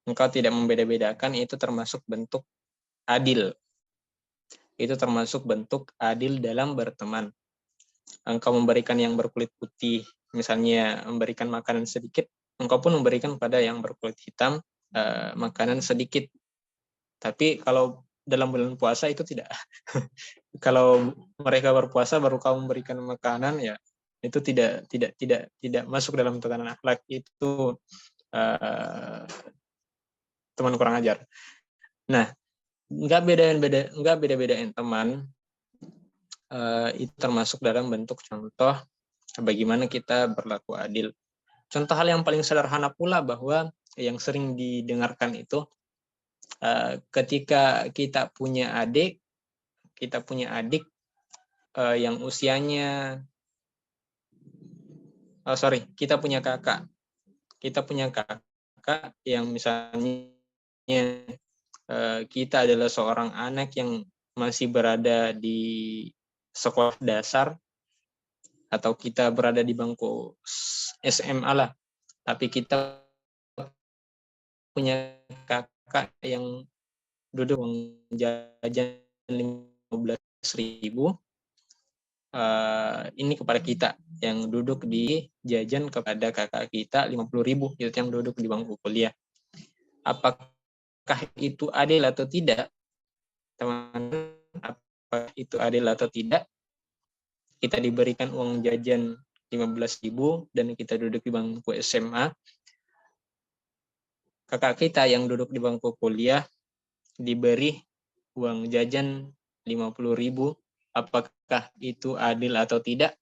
engkau tidak membeda-bedakan, itu termasuk bentuk adil. Itu termasuk bentuk adil dalam berteman. Engkau memberikan yang berkulit putih misalnya memberikan makanan sedikit, engkau pun memberikan pada yang berkulit hitam makanan sedikit. Tapi kalau dalam bulan puasa itu tidak. Kalau mereka berpuasa baru kau memberikan makanan, ya itu tidak masuk dalam tatanan akhlak. Itu teman kurang ajar. Nah, nggak beda-bedain teman, itu termasuk dalam bentuk contoh bagaimana kita berlaku adil. Contoh hal yang paling sederhana pula bahwa yang sering didengarkan itu, ketika kita punya adik yang usianya, kita punya kakak yang misalnya kita adalah seorang anak yang masih berada di sekolah dasar, atau kita berada di bangku SMA lah, tapi kita punya kakak yang duduk uang jajan 15.000, ini kepada kita yang duduk di jajan kepada kakak kita 50.000, itu yang duduk di bangku kuliah. Apakah itu adil atau tidak, teman? Apakah itu adil atau tidak? Kita diberikan uang jajan 15.000 dan kita duduk di bangku SMA. Kakak kita yang duduk di bangku kuliah diberi uang jajan 50.000. Apakah itu adil atau tidak?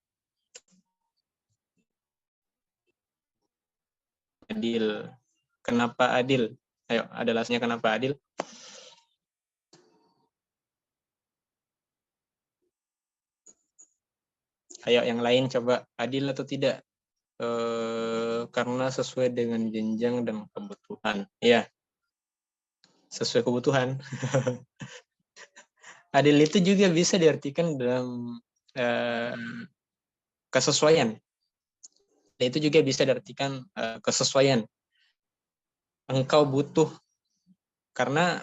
Adil. Kenapa adil? Ayo, ada alasannya kenapa adil? Ayo, yang lain coba, adil atau tidak? Karena sesuai dengan jenjang dan kebutuhan. Ya, sesuai kebutuhan. Adil itu juga bisa diartikan dalam kesesuaian. Dan itu juga bisa diartikan kesesuaian. Engkau butuh, karena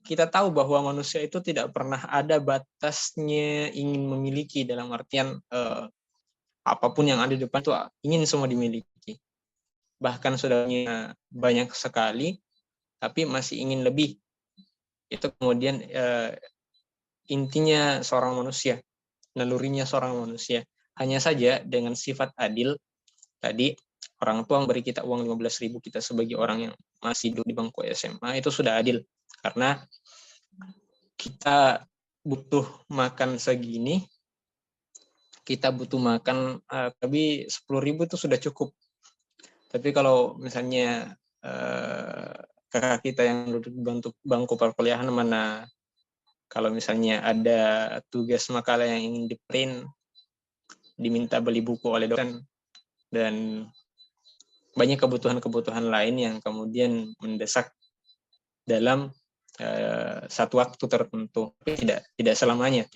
kita tahu bahwa manusia itu tidak pernah ada batasnya ingin memiliki, dalam artian apapun yang ada di depan itu ingin semua dimiliki. Bahkan sudah banyak sekali, tapi masih ingin lebih. Itu kemudian intinya seorang manusia, nalurinya seorang manusia. Hanya saja dengan sifat adil, tadi orang tua memberi kita uang 15.000, kita sebagai orang yang masih duduk di bangku SMA, itu sudah adil. Karena kita butuh makan segini, kita butuh makan tapi 10.000 itu sudah cukup. Tapi kalau misalnya kakak kita yang duduk di bangku perkuliahan, mana kalau misalnya ada tugas makalah yang ingin di-print, diminta beli buku oleh dosen, dan banyak kebutuhan-kebutuhan lain yang kemudian mendesak dalam satu waktu tertentu. Tidak selamanya.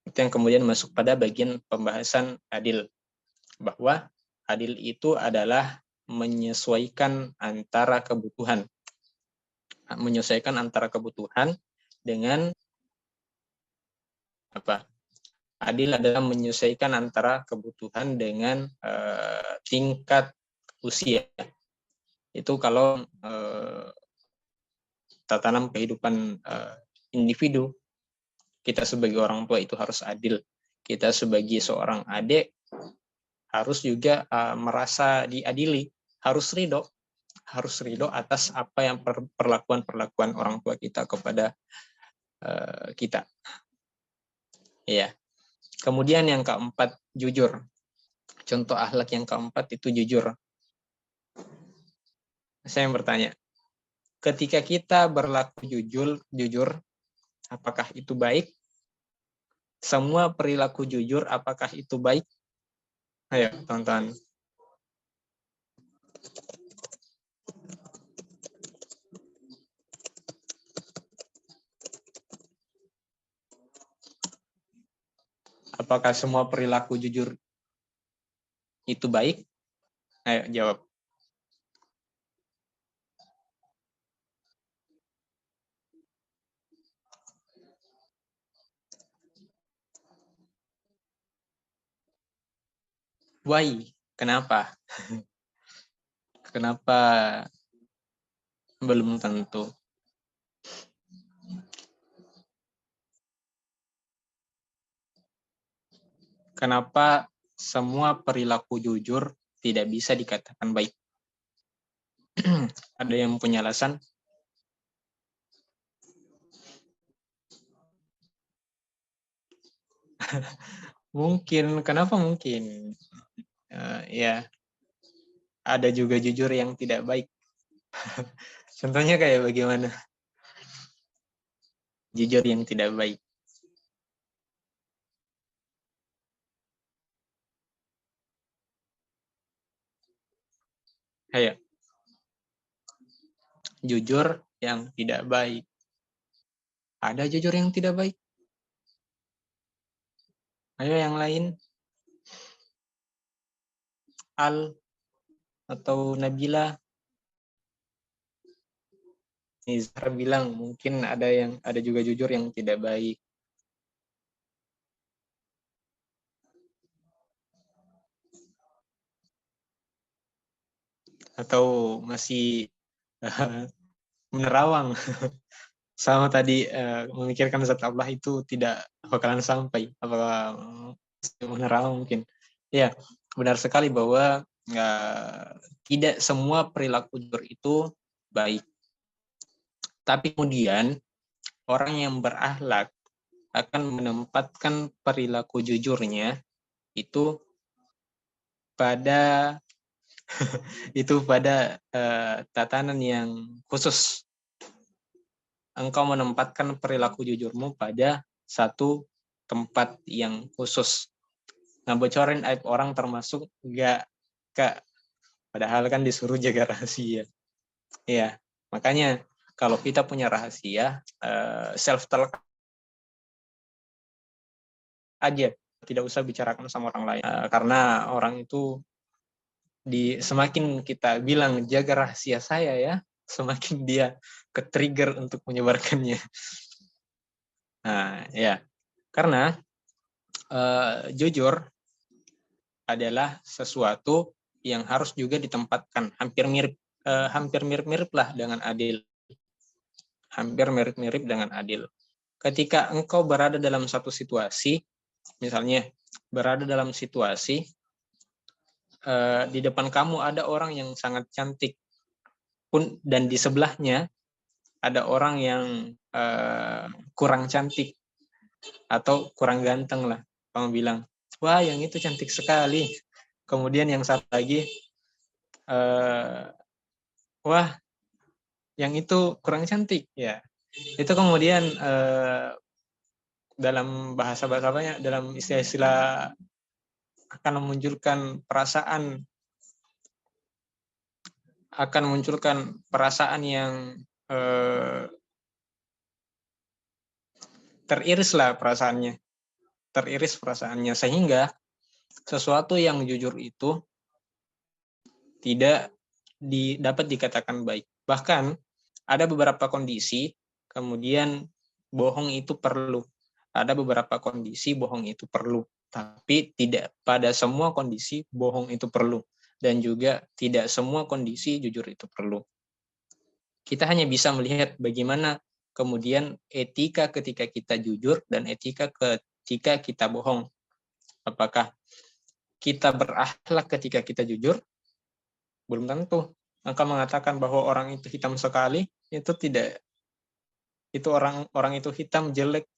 Itu yang kemudian masuk pada bagian pembahasan adil, bahwa adil itu adalah menyesuaikan antara kebutuhan dengan apa? Adil adalah menyesuaikan antara kebutuhan dengan tingkat usia. Itu kalau tatanan kehidupan individu. Kita sebagai orang tua itu harus adil. Kita sebagai seorang adik harus juga merasa diadili, harus ridho atas apa yang perlakuan orang tua kita kepada kita. Ya. Kemudian yang keempat, jujur. Contoh akhlak yang keempat itu jujur. Saya yang bertanya, ketika kita berlaku jujur, apakah itu baik? Semua perilaku jujur, apakah itu baik? Ayo, tonton. Apakah semua perilaku jujur itu baik? Ayo, jawab. Why? Kenapa? Kenapa belum tentu? Kenapa semua perilaku jujur tidak bisa dikatakan baik? Ada yang punya alasan? Mungkin. Kenapa mungkin? Ya, ada juga jujur yang tidak baik. Contohnya kayak bagaimana? Jujur yang tidak baik. Kayak jujur yang tidak baik. Ada jujur yang tidak baik? Ayo yang lain. Al atau Nabila. Nizar bilang mungkin ada juga jujur yang tidak baik. Atau masih menerawang. Sama tadi memikirkan zat Allah itu tidak bakalan sampai. Apakah menerawang mungkin. Ya, benar sekali bahwa tidak semua perilaku jujur itu baik. Tapi kemudian orang yang berakhlak akan menempatkan perilaku jujurnya itu pada tatanan yang khusus. Engkau menempatkan perilaku jujurmu pada satu tempat yang khusus. Ngebocorin aib orang termasuk enggak, Kak. Padahal kan disuruh jaga rahasia. Ya, makanya kalau kita punya rahasia, self talk aja, tidak usah bicarakan sama orang lain. Karena orang itu semakin kita bilang jaga rahasia saya ya, semakin dia ke-trigger untuk menyebarkannya. Nah, ya. Karena jujur adalah sesuatu yang harus juga ditempatkan hampir mirip-mirip lah dengan adil. Hampir mirip-mirip dengan adil. Ketika engkau berada dalam satu situasi, misalnya berada dalam situasi di depan kamu ada orang yang sangat cantik pun dan di sebelahnya ada orang yang kurang cantik atau kurang ganteng lah, kamu bilang wah yang itu cantik sekali, kemudian yang satu lagi wah yang itu kurang cantik, ya itu kemudian dalam bahasa-bahasanya, dalam istilah-istilah akan memunculkan perasaan yang teriris perasaannya, sehingga sesuatu yang jujur itu tidak dapat dikatakan baik. Bahkan ada beberapa kondisi kemudian bohong itu perlu. Ada beberapa kondisi bohong itu perlu, tapi tidak pada semua kondisi bohong itu perlu, dan juga tidak semua kondisi jujur itu perlu. Kita hanya bisa melihat bagaimana kemudian etika ketika kita jujur dan etika ketika kita bohong. Apakah kita berakhlak ketika kita jujur? Belum tentu. Engkau mengatakan bahwa orang itu hitam sekali, itu tidak, itu orang itu hitam, jelek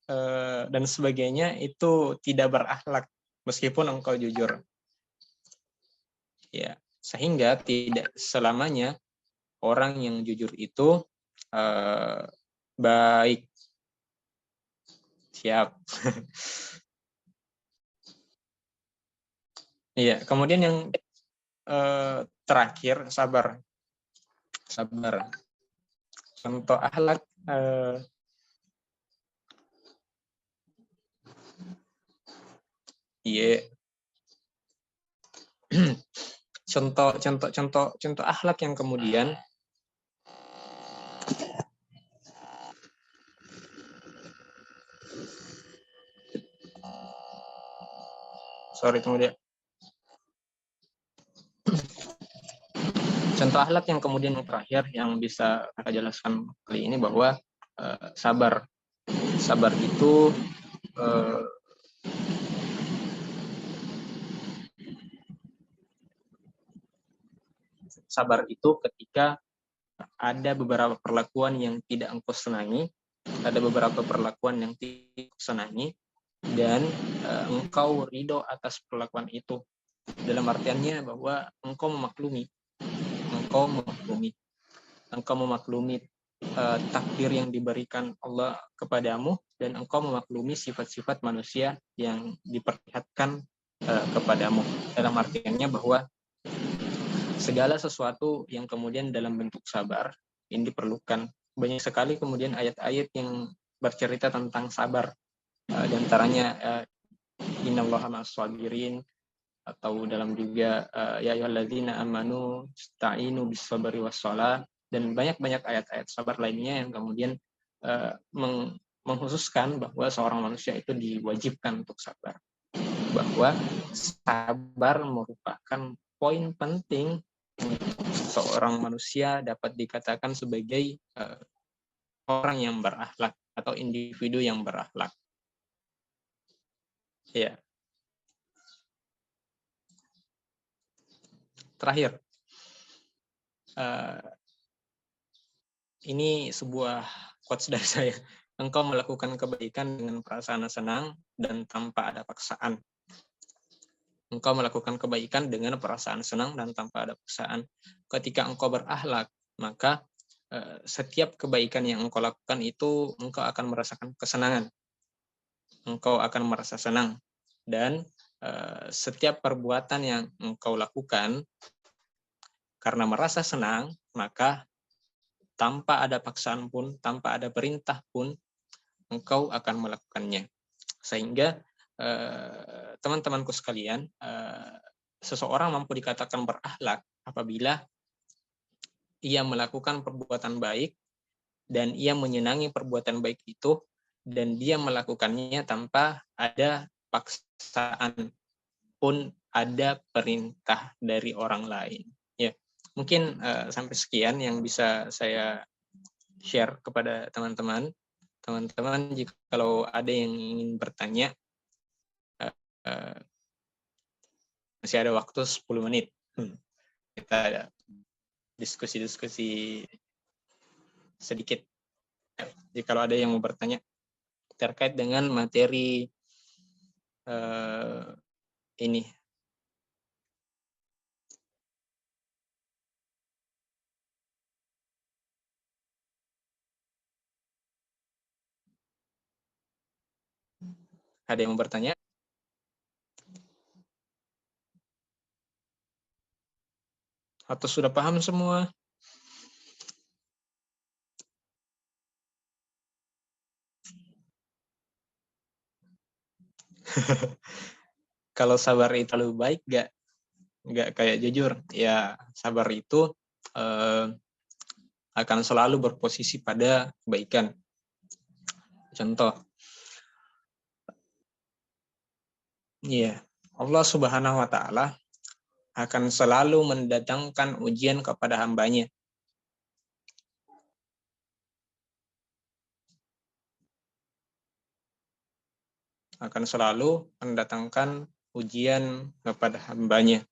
dan sebagainya, itu tidak berakhlak meskipun engkau jujur. Ya, sehingga tidak selamanya orang yang jujur itu baik. Siap. Iya, kemudian yang terakhir, sabar. Contoh akhlak iya. contoh akhlak yang kemudian kemudian Contoh akhlak yang kemudian yang terakhir yang bisa saya jelaskan kali ini bahwa sabar. Sabar itu ketika ada beberapa perlakuan yang tidak engkau senangi, ada beberapa perlakuan yang tidak senangi, dan engkau ridho atas perlakuan itu. Dalam artiannya bahwa engkau memaklumi takdir yang diberikan Allah kepadamu, dan engkau memaklumi sifat-sifat manusia yang diperlihatkan kepadamu. Dalam artiannya bahwa segala sesuatu yang kemudian dalam bentuk sabar ini diperlukan. Banyak sekali kemudian ayat-ayat yang bercerita tentang sabar. Di antaranya innallaha ma'as-sabirin, atau dalam juga ya ayyuhalladzina amanu ista'inu bis-sabri was-shalah, dan banyak-banyak ayat-ayat sabar lainnya yang kemudian mengkhususkan bahwa seorang manusia itu diwajibkan untuk sabar. Bahwa sabar merupakan poin penting seorang manusia dapat dikatakan sebagai orang yang berakhlak atau individu yang berakhlak. Ya. Terakhir, ini sebuah quotes dari saya. Engkau melakukan kebaikan dengan perasaan senang dan tanpa ada paksaan. Engkau melakukan kebaikan dengan perasaan senang dan tanpa ada paksaan. Ketika engkau berakhlak, maka setiap kebaikan yang engkau lakukan itu engkau akan merasakan kesenangan. Engkau akan merasa senang. Dan setiap perbuatan yang engkau lakukan karena merasa senang, maka tanpa ada paksaan pun, tanpa ada perintah pun, engkau akan melakukannya. Sehingga teman-temanku sekalian, seseorang mampu dikatakan berakhlak apabila ia melakukan perbuatan baik dan ia menyenangi perbuatan baik itu, dan dia melakukannya tanpa ada paksaan pun, ada perintah dari orang lain. Ya, mungkin sampai sekian yang bisa saya share kepada teman-teman. Teman-teman, jika kalau ada yang ingin bertanya, masih ada waktu 10 menit. Kita ada diskusi-diskusi sedikit. Jika kalau ada yang mau bertanya terkait dengan materi ini. Ada yang mau bertanya? Atau sudah paham semua? Kalau sabar itu lebih baik, nggak kayak jujur. Ya, sabar itu akan selalu berposisi pada kebaikan. Contoh, ya, Allah Subhanahu wa Ta'ala akan selalu mendatangkan ujian kepada hambanya. Akan selalu mendatangkan ujian kepada hambanya.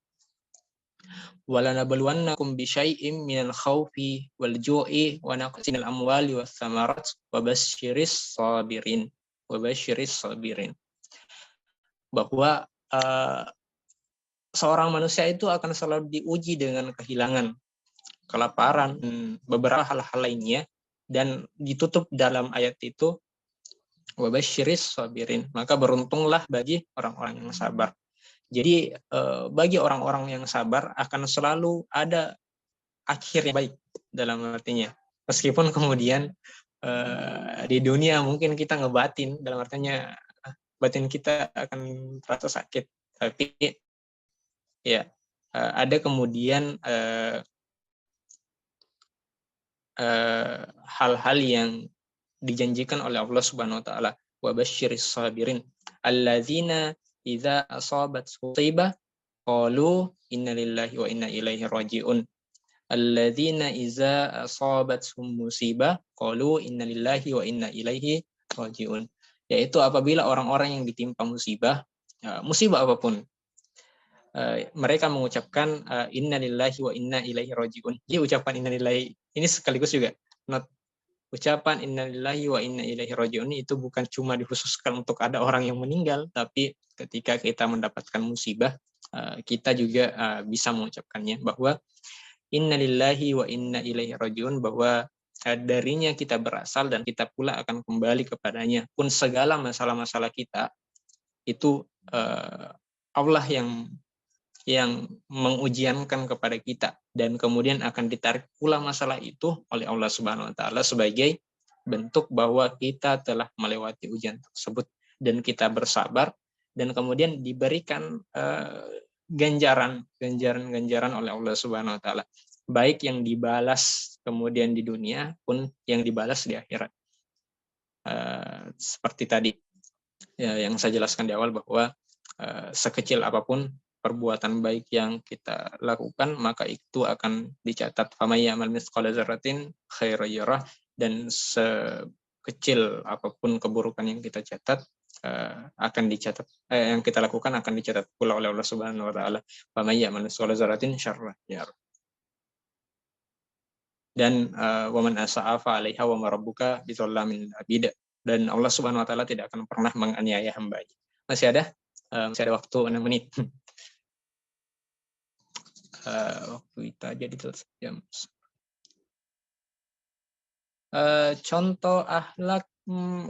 Walanabluwannakum bisyai'im minal khaufi wal ju'i wa naqsin al amwali was samarat wa basyiris sabirin. Bahwa seorang manusia itu akan selalu diuji dengan kehilangan, kelaparan, beberapa hal-hal lainnya, dan ditutup dalam ayat itu wa basyiris sabirin. Maka beruntunglah bagi orang-orang yang sabar. Jadi bagi orang-orang yang sabar akan selalu ada akhir yang baik dalam artinya. Meskipun kemudian di dunia mungkin kita ngebatin, dalam artinya batin kita akan terasa sakit, tapi ya ada kemudian hal-hal yang dijanjikan oleh Allah Subhanahu wa Ta'ala. Wa basyiris sabirin alladzina idza asabat musibah qalu inna lillahi wa inna ilaihi raji'un. alladzina iza asabathum musibah qalu innalillahi wa inna ilaihi rajiun. Yaitu apabila orang-orang yang ditimpa musibah, musibah apapun, mereka mengucapkan innalillahi wa inna ilaihi rajiun. Jadi ucapan innalillahi ini sekaligus juga not ucapan innalillahi wa inna ilaihi rajiun itu bukan cuma dikhususkan untuk ada orang yang meninggal, tapi ketika kita mendapatkan musibah, kita juga bisa mengucapkannya bahwa innalillahi wa inna ilaihi rajiun, bahwa darinya kita berasal dan kita pula akan kembali kepadanya. Pun segala masalah-masalah kita itu Allah yang mengujiankan kepada kita, dan kemudian akan ditarik pula masalah itu oleh Allah Subhanahu wa taala sebagai bentuk bahwa kita telah melewati ujian tersebut dan kita bersabar, dan kemudian diberikan ganjaran oleh Allah Subhanahu wa taala, baik yang dibalas kemudian di dunia pun yang dibalas di akhirat. Seperti tadi yang saya jelaskan di awal bahwa sekecil apapun perbuatan baik yang kita lakukan, maka itu akan dicatat famay ya'mal mithqala dzarratin khairan yarah, dan sekecil apapun keburukan yang kita catat akan dicatat, yang kita lakukan akan dicatat pula oleh Allah Subhanahu wa taala, famay ya'mal mithqala dzarratin syarran yarah. Dan wa man asa'a fa 'alaiha wa ma rabbuka bizzallamin abid, dan Allah Subhanahu wa taala tidak akan pernah menganiaya hamba-Nya. Masih ada waktu 6 menit. Waktu kita jadi jam. Contoh akhlak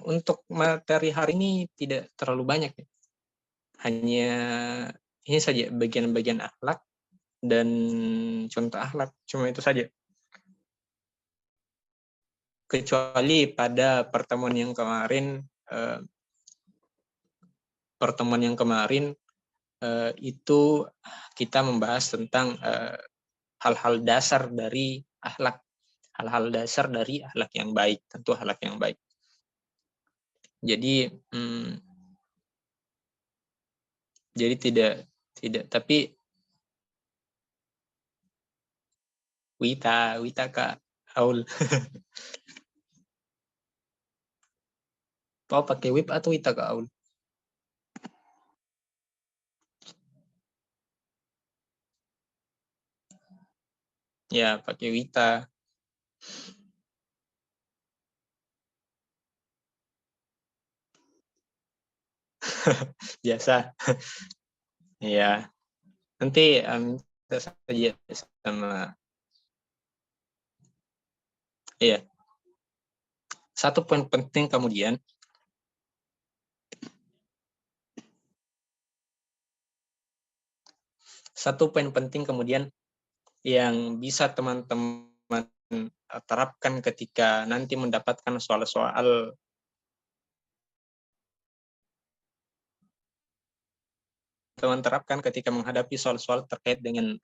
untuk materi hari ini tidak terlalu banyak ya. Hanya ini saja bagian-bagian akhlak dan contoh akhlak, cuma itu saja. Kecuali pada pertemuan yang kemarin itu kita membahas tentang hal-hal dasar dari akhlak, yang baik, tentu akhlak yang baik. Jadi tidak, tapi Wita Kak Aul. Oh, pakai Wip atau Wita Kak Aul? Ya, pakai Wita. Biasa. Ya, nanti saja sama. Iya. Satu poin penting kemudian, yang bisa teman-teman terapkan ketika nanti mendapatkan soal-soal terapkan ketika menghadapi soal-soal terkait dengan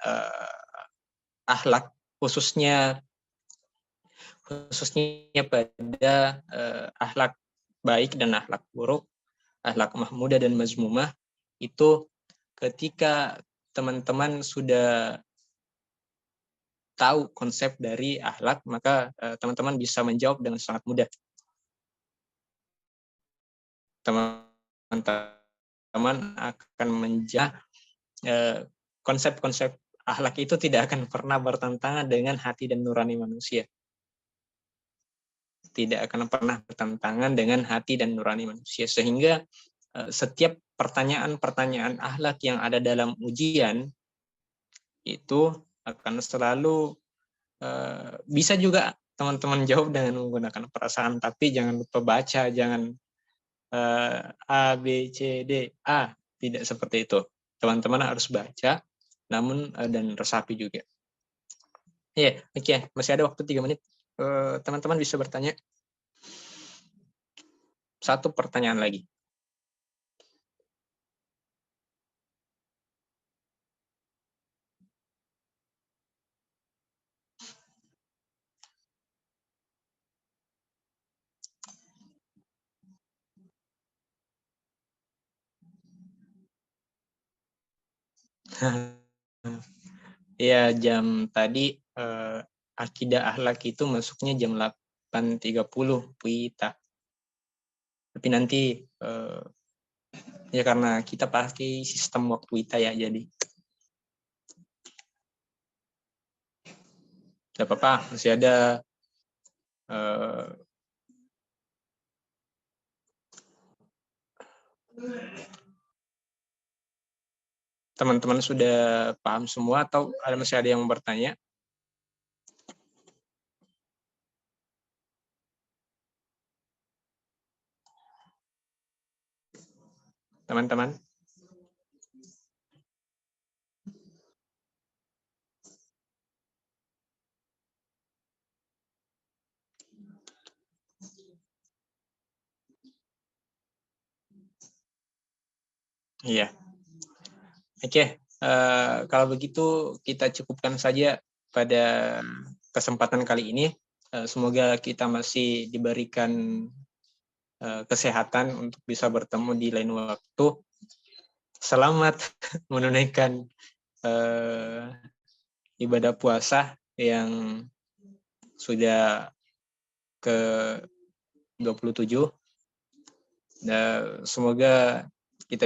akhlak, khususnya pada akhlak baik dan akhlak buruk, akhlak mahmudah dan mazmumah, itu ketika teman-teman sudah tahu konsep dari akhlak, maka teman-teman bisa menjawab dengan sangat mudah. Teman-teman akan menjawab konsep-konsep akhlak itu tidak akan pernah bertentangan dengan hati dan nurani manusia. Tidak akan pernah bertentangan dengan hati dan nurani manusia. Sehingga setiap pertanyaan-pertanyaan akhlak yang ada dalam ujian itu akan selalu bisa juga teman-teman jawab dengan menggunakan perasaan, tapi jangan lupa baca, jangan A, B, C, D, A. Tidak seperti itu. Teman-teman harus baca, namun dan resapi juga. Iya, oke. Masih ada waktu 3 menit. Teman-teman bisa bertanya. Satu pertanyaan lagi. Ya, jam tadi akidah akhlak itu masuknya jam 8.30 Wita. Tapi nanti ya karena kita pakai sistem waktu Wita ya, jadi tidak apa-apa, masih ada teman-teman sudah paham semua atau masih ada yang bertanya? Teman-teman? Iya. Oke, kalau begitu kita cukupkan saja pada kesempatan kali ini. Semoga kita masih diberikan kesehatan untuk bisa bertemu di lain waktu. Selamat menunaikan ibadah puasa yang sudah ke-27. Dan semoga